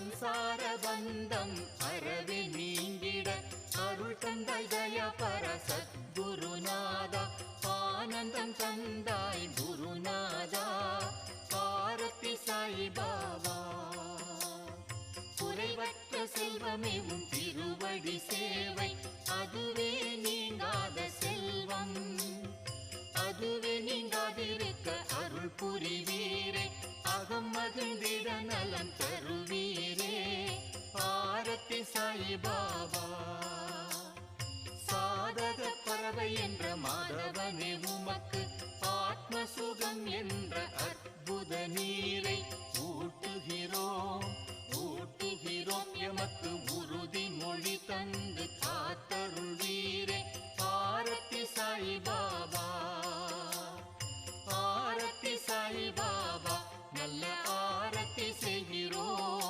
சம்சார பந்தம் அறவே நீங்கிட அருள் தந்தாய் தயா பர சத்குருநாதா ஆனந்தம் தந்தாய் குருநாதா ஆரத்தி சாய் பாபா குறைவற்ற செல்வமே உன் திருவடி சேவை அதுவே நீங்காத செல்வம் அதுவே நீங்காதிருக்க அருள் புரிவீரே அகம் மகிழ்ந்திட நலம் தருவீரே ஆரத்தி சாய் பாபா சாதக பறவை என்ற மாதவனே உமக்கு ஆத்ம சுகம் என்ற அற்புத நீரை ஊட்டுகிறோம்